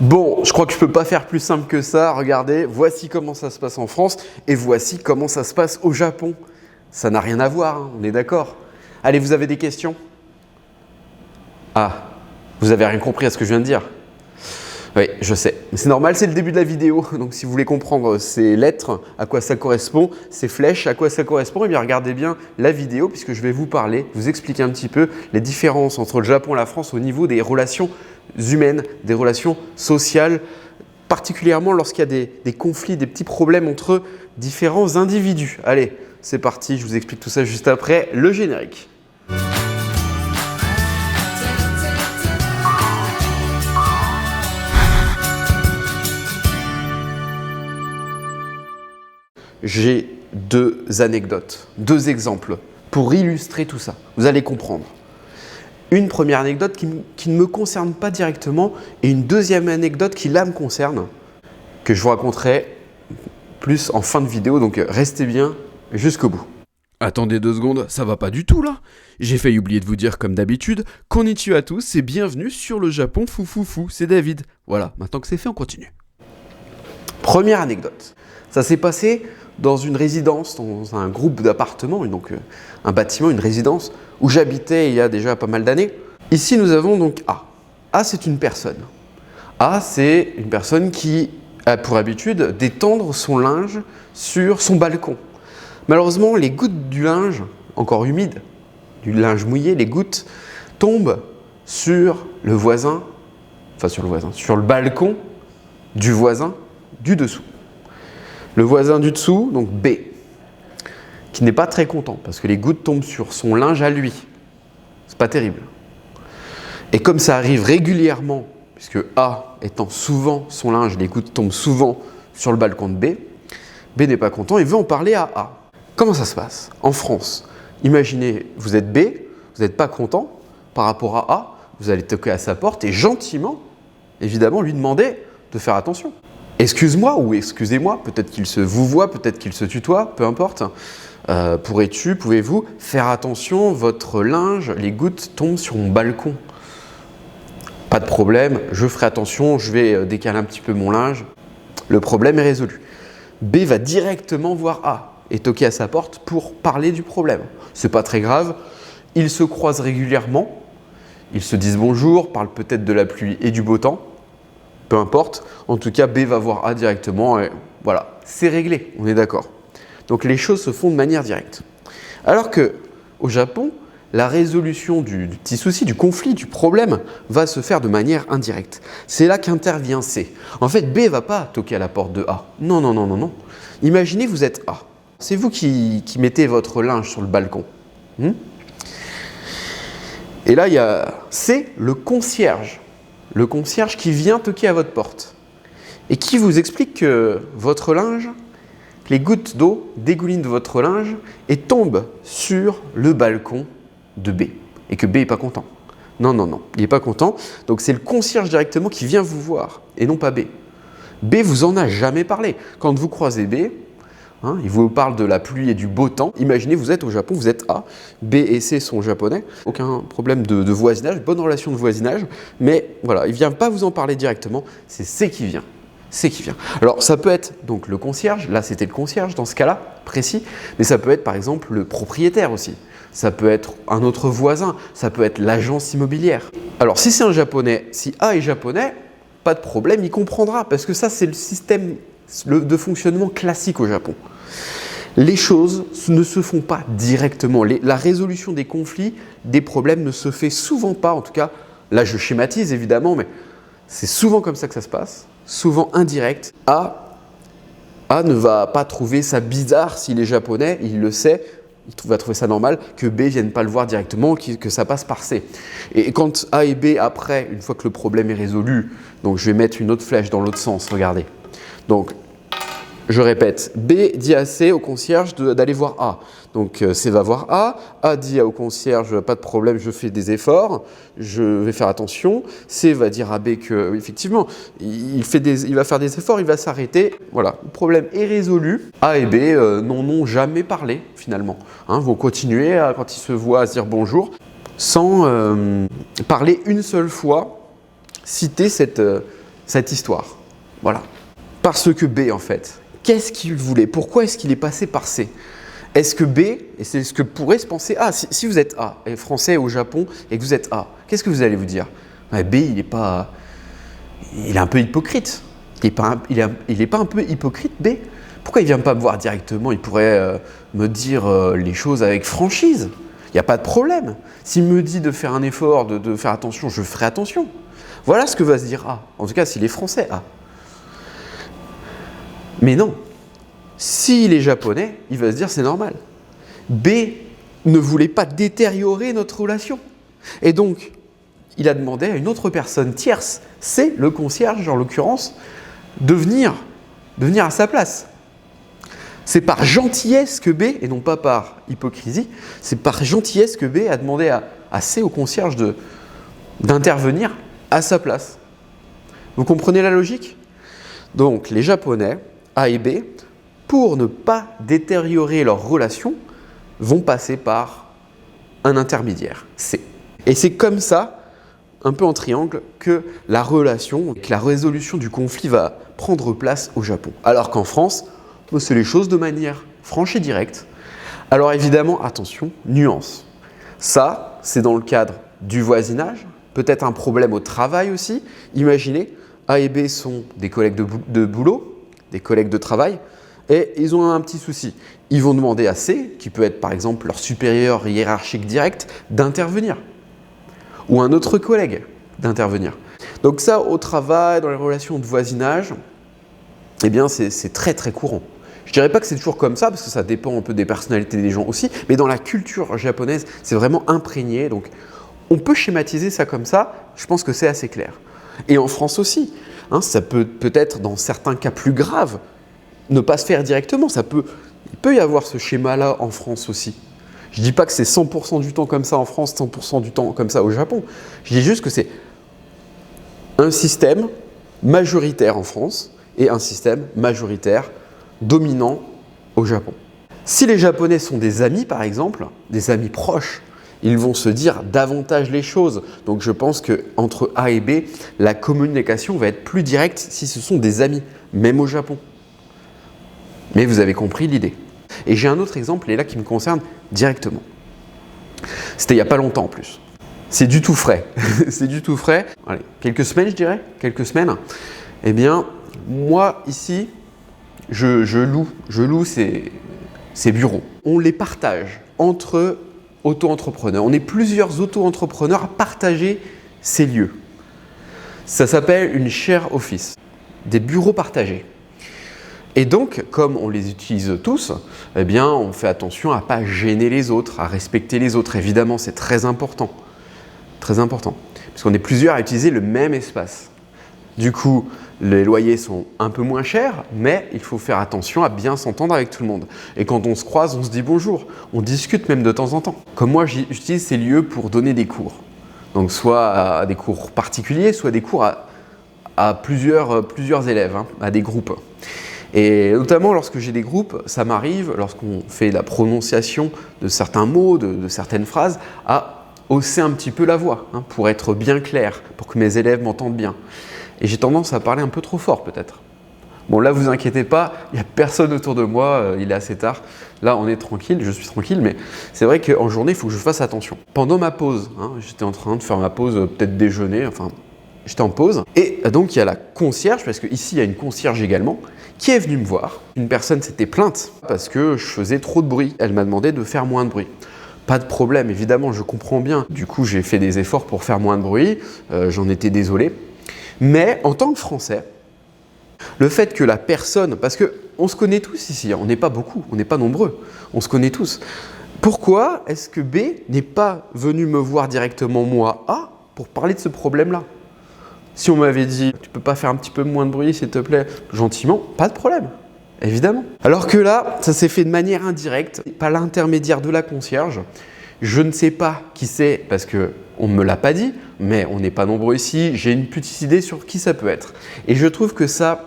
Bon, je crois que je peux pas faire plus simple que ça. Regardez, voici comment ça se passe en France et voici comment ça se passe au Japon. Ça n'a rien à voir, hein, on est d'accord. Allez, vous avez des questions? Ah, vous avez rien compris à ce que je viens de dire? Oui, je sais. Mais c'est normal, c'est le début de la vidéo. Donc si vous voulez comprendre ces lettres, à quoi ça correspond, ces flèches, à quoi ça correspond, eh bien regardez bien la vidéo puisque je vais vous parler, vous expliquer un petit peu les différences entre le Japon et la France au niveau des relations humaines, des relations sociales, particulièrement lorsqu'il y a des conflits, des petits problèmes entre différents individus. Allez, c'est parti, je vous explique tout ça juste après le générique. J'ai deux anecdotes, deux exemples pour illustrer tout ça. Vous allez comprendre. Une première anecdote qui ne me concerne pas directement et une deuxième anecdote qui là me concerne, que je vous raconterai plus en fin de vidéo, donc restez bien jusqu'au bout. Attendez 2 secondes, ça va pas du tout là. J'ai failli oublier de vous dire comme d'habitude, konnichiwa à tous et bienvenue sur le Japon fou, c'est David. Voilà, maintenant que c'est fait, on continue. Première anecdote, ça s'est passé dans une résidence, dans un groupe d'appartements, donc un bâtiment, une résidence, où j'habitais il y a déjà pas mal d'années. Ici, nous avons donc A. A, c'est une personne. A, c'est une personne qui a pour habitude d'étendre son linge sur son balcon. Malheureusement, les gouttes du linge, encore humide, du linge mouillé, les gouttes tombent sur le voisin, sur le balcon du voisin du dessous. Le voisin du dessous, donc B, qui n'est pas très content parce que les gouttes tombent sur son linge à lui. C'est pas terrible. Et comme ça arrive régulièrement, puisque A étend souvent son linge, les gouttes tombent souvent sur le balcon de B, B n'est pas content et veut en parler à A. Comment ça se passe en France? Imaginez, vous êtes B, vous n'êtes pas content par rapport à A, vous allez toquer à sa porte et gentiment, évidemment, lui demander de faire attention. Excuse-moi ou excusez-moi, peut-être qu'il se vous voit, peut-être qu'il se tutoie, peu importe. Pouvez-vous faire attention, votre linge, les gouttes tombent sur mon balcon. Pas de problème, je ferai attention, je vais décaler un petit peu mon linge. Le problème est résolu. B va directement voir A et toquer à sa porte pour parler du problème. C'est pas très grave, ils se croisent régulièrement, ils se disent bonjour, parlent peut-être de la pluie et du beau temps. Peu importe, en tout cas B va voir A directement et voilà, c'est réglé, on est d'accord. Donc les choses se font de manière directe. Alors qu'au Japon, la résolution du petit souci, du conflit, du problème va se faire de manière indirecte. C'est là qu'intervient C. En fait, B ne va pas toquer à la porte de A. Non. Imaginez vous êtes A. C'est vous qui mettez votre linge sur le balcon. Et là, il y a C, le concierge. Le concierge qui vient toquer à votre porte et qui vous explique que votre linge, les gouttes d'eau dégoulinent de votre linge et tombent sur le balcon de B et que B n'est pas content. Non, il n'est pas content. Donc c'est le concierge directement qui vient vous voir et non pas B. B vous en a jamais parlé. Quand vous croisez B, il vous parle de la pluie et du beau temps. Imaginez, vous êtes au Japon, vous êtes A, B et C sont japonais. Aucun problème de voisinage, bonne relation de voisinage. Mais voilà, il ne vient pas vous en parler directement, c'est C qui vient. C qui vient. Alors ça peut être donc le concierge, là c'était le concierge dans ce cas-là, précis. Mais ça peut être par exemple le propriétaire aussi. Ça peut être un autre voisin, ça peut être l'agence immobilière. Alors si c'est un japonais, si A est japonais, pas de problème, il comprendra. Parce que ça c'est le système de fonctionnement classique au Japon. Les choses ne se font pas directement. La résolution des conflits, des problèmes ne se fait souvent pas. En tout cas, là je schématise évidemment, mais c'est souvent comme ça que ça se passe, souvent indirect. A ne va pas trouver ça bizarre s'il est japonais, il le sait, il va trouver ça normal que B ne vienne pas le voir directement, que ça passe par C. Et quand A et B, après, une fois que le problème est résolu, donc je vais mettre une autre flèche dans l'autre sens, regardez. Donc, je répète, B dit à C, au concierge, d'aller voir A. Donc C va voir A dit au concierge, pas de problème, je fais des efforts, je vais faire attention. C va dire à B que, effectivement, il va faire des efforts, il va s'arrêter. Voilà, le problème est résolu. A et B n'en ont jamais parlé, finalement. Vont continuer, quand ils se voient, à se dire bonjour, sans parler une seule fois, citer cette histoire. Voilà. Parce que B, en fait, qu'est-ce qu'il voulait? Pourquoi est-ce qu'il est passé par C? Est-ce que B, et c'est ce que pourrait se penser A, si vous êtes A, et français au Japon, et que vous êtes A, qu'est-ce que vous allez vous dire? B, il est un peu hypocrite. Il est pas un peu hypocrite, B? Pourquoi il ne vient pas me voir directement? Il pourrait me dire les choses avec franchise. Il n'y a pas de problème. S'il me dit de faire un effort, de faire attention, je ferai attention. Voilà ce que va se dire A. En tout cas, s'il est français, A. Mais non. S'il est japonais, il va se dire c'est normal. B ne voulait pas détériorer notre relation. Et donc, il a demandé à une autre personne tierce, c'est le concierge en l'occurrence, de venir à sa place. C'est par gentillesse que B, et non pas par hypocrisie, c'est par gentillesse que B a demandé à C, au concierge, d'intervenir à sa place. Vous comprenez la logique? Donc les Japonais, A et B, pour ne pas détériorer leur relation, vont passer par un intermédiaire, C. Et c'est comme ça, un peu en triangle, que la relation, que la résolution du conflit va prendre place au Japon. Alors qu'en France, c'est les choses de manière franche et directe. Alors évidemment, attention, nuance. Ça, c'est dans le cadre du voisinage, peut-être un problème au travail aussi. Imaginez, A et B sont des collègues de boulot, des collègues de travail, et ils ont un petit souci. Ils vont demander à C, qui peut être par exemple leur supérieur hiérarchique direct, d'intervenir. Ou un autre collègue d'intervenir. Donc ça, au travail, dans les relations de voisinage, eh bien c'est très très courant. Je ne dirais pas que c'est toujours comme ça, parce que ça dépend un peu des personnalités des gens aussi, mais dans la culture japonaise, c'est vraiment imprégné. Donc on peut schématiser ça comme ça, je pense que c'est assez clair. Et en France aussi, ça peut être dans certains cas plus graves, ne pas se faire directement. Il peut y avoir ce schéma-là en France aussi. Je ne dis pas que c'est 100% du temps comme ça en France, 100% du temps comme ça au Japon. Je dis juste que c'est un système majoritaire en France et un système majoritaire dominant au Japon. Si les Japonais sont des amis, par exemple, des amis proches, ils vont se dire davantage les choses. Donc je pense qu'entre A et B, la communication va être plus directe si ce sont des amis, même au Japon. Mais vous avez compris l'idée. Et j'ai un autre exemple, et là qui me concerne directement. C'était il n'y a pas longtemps en plus. C'est du tout frais. C'est du tout frais. Allez, quelques semaines, je dirais. Quelques semaines. Eh bien, moi, ici, je loue ces bureaux. On les partage entre auto-entrepreneurs. On est plusieurs auto-entrepreneurs à partager ces lieux. Ça s'appelle une share office, des bureaux partagés. Et donc, comme on les utilise tous, eh bien, on fait attention à ne pas gêner les autres, à respecter les autres. Évidemment, c'est très important. Très important. Puisqu'on est plusieurs à utiliser le même espace. Du coup, les loyers sont un peu moins chers, mais il faut faire attention à bien s'entendre avec tout le monde. Et quand on se croise, on se dit bonjour. On discute même de temps en temps. Comme moi, j'utilise ces lieux pour donner des cours. Donc, soit à des cours particuliers, soit des cours à plusieurs élèves, à des groupes. Et notamment lorsque j'ai des groupes, ça m'arrive, lorsqu'on fait la prononciation de certains mots, de certaines phrases, à hausser un petit peu la voix, pour être bien clair, pour que mes élèves m'entendent bien. Et j'ai tendance à parler un peu trop fort peut-être. Bon là, vous inquiétez pas, il n'y a personne autour de moi, il est assez tard. Là, on est tranquille, je suis tranquille, mais c'est vrai qu'en journée, il faut que je fasse attention. Pendant ma pause, j'étais en train de faire ma pause, peut-être déjeuner, j'étais en pause. Et donc, il y a la concierge, parce qu'ici, il y a une concierge également, qui est venue me voir. Une personne s'était plainte parce que je faisais trop de bruit. Elle m'a demandé de faire moins de bruit. Pas de problème, évidemment, je comprends bien. Du coup, j'ai fait des efforts pour faire moins de bruit. J'en étais désolé. Mais en tant que Français, le fait que la personne, parce qu'on se connaît tous ici, on n'est pas beaucoup, on n'est pas nombreux, on se connaît tous. Pourquoi est-ce que B n'est pas venu me voir directement, moi, A, pour parler de ce problème-là? Si on m'avait dit, tu peux pas faire un petit peu moins de bruit, s'il te plaît, gentiment, pas de problème, évidemment. Alors que là, ça s'est fait de manière indirecte, par l'intermédiaire de la concierge. Je ne sais pas qui c'est parce qu'on ne me l'a pas dit, mais on n'est pas nombreux ici. J'ai une petite idée sur qui ça peut être. Et je trouve que ça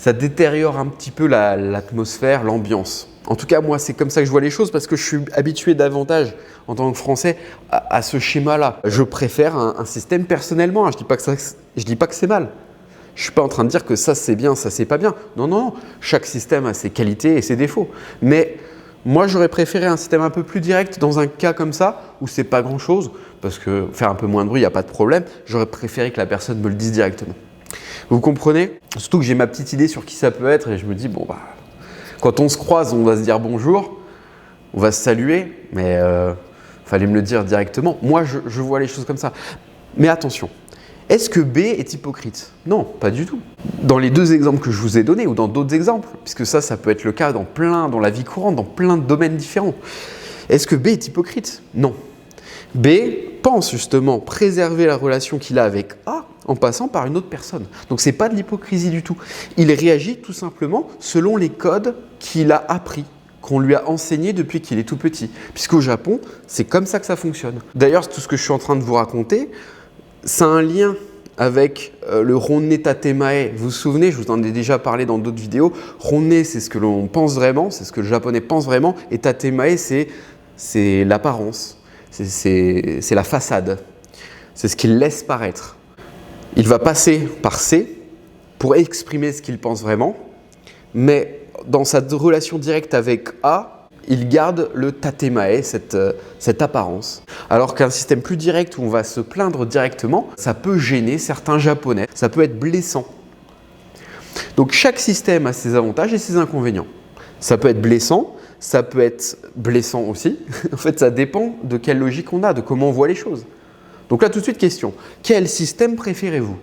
détériore un petit peu l'atmosphère, l'ambiance. En tout cas, moi, c'est comme ça que je vois les choses parce que je suis habitué davantage en tant que Français à ce schéma-là. Je préfère un système personnellement. Je dis pas que c'est mal. Je ne suis pas en train de dire que ça c'est bien, ça c'est pas bien. Non, non, non. Chaque système a ses qualités et ses défauts. Mais moi, j'aurais préféré un système un peu plus direct dans un cas comme ça, où c'est pas grand-chose, parce que faire un peu moins de bruit, il n'y a pas de problème. J'aurais préféré que la personne me le dise directement. Vous comprenez? Surtout que j'ai ma petite idée sur qui ça peut être et je me dis, bon, bah, quand on se croise, on va se dire bonjour, on va se saluer, mais fallait me le dire directement. Moi, je vois les choses comme ça. Mais attention, est-ce que B est hypocrite? Non, pas du tout. Dans les deux exemples que je vous ai donnés ou dans d'autres exemples, puisque ça peut être le cas dans la vie courante, dans plein de domaines différents. Est-ce que B est hypocrite? Non. B pense justement préserver la relation qu'il a avec A en passant par une autre personne. Donc ce n'est pas de l'hypocrisie du tout. Il réagit tout simplement selon les codes qu'il a appris, qu'on lui a enseigné depuis qu'il est tout petit. Puisqu'au Japon, c'est comme ça que ça fonctionne. D'ailleurs, tout ce que je suis en train de vous raconter, ça a un lien avec le Ronne Tatemae. Vous vous souvenez, je vous en ai déjà parlé dans d'autres vidéos. Ronne, c'est ce que l'on pense vraiment, c'est ce que le japonais pense vraiment. Et Tatemae, c'est l'apparence, c'est la façade. C'est ce qu'il laisse paraître. Il va passer par C pour exprimer ce qu'il pense vraiment, mais dans sa relation directe avec A, il garde le tatemae, cette apparence. Alors qu'un système plus direct où on va se plaindre directement, ça peut gêner certains Japonais, ça peut être blessant. Donc chaque système a ses avantages et ses inconvénients. Ça peut être blessant aussi. En fait, ça dépend de quelle logique on a, de comment on voit les choses. Donc là, tout de suite, question. Quel système préférez-vous?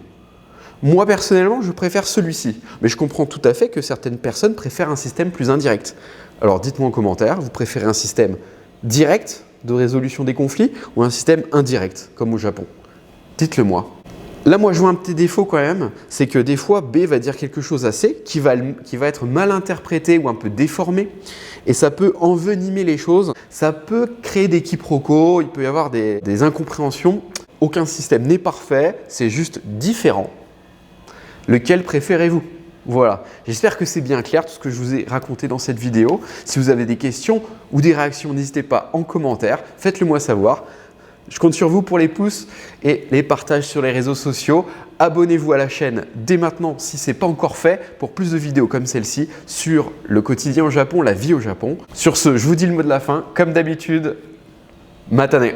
Moi, personnellement, je préfère celui-ci. Mais je comprends tout à fait que certaines personnes préfèrent un système plus indirect. Alors, dites-moi en commentaire, vous préférez un système direct de résolution des conflits ou un système indirect, comme au Japon? Dites-le moi. Là, moi, je vois un petit défaut quand même, c'est que des fois, B va dire quelque chose à C qui va être mal interprété ou un peu déformé. Et ça peut envenimer les choses, ça peut créer des quiproquos, il peut y avoir des incompréhensions. Aucun système n'est parfait, c'est juste différent. Lequel préférez-vous? Voilà, j'espère que c'est bien clair tout ce que je vous ai raconté dans cette vidéo. Si vous avez des questions ou des réactions, n'hésitez pas en commentaire, faites-le moi savoir. Je compte sur vous pour les pouces et les partages sur les réseaux sociaux. Abonnez-vous à la chaîne dès maintenant si ce n'est pas encore fait pour plus de vidéos comme celle-ci sur le quotidien au Japon, la vie au Japon. Sur ce, je vous dis le mot de la fin. Comme d'habitude, matane!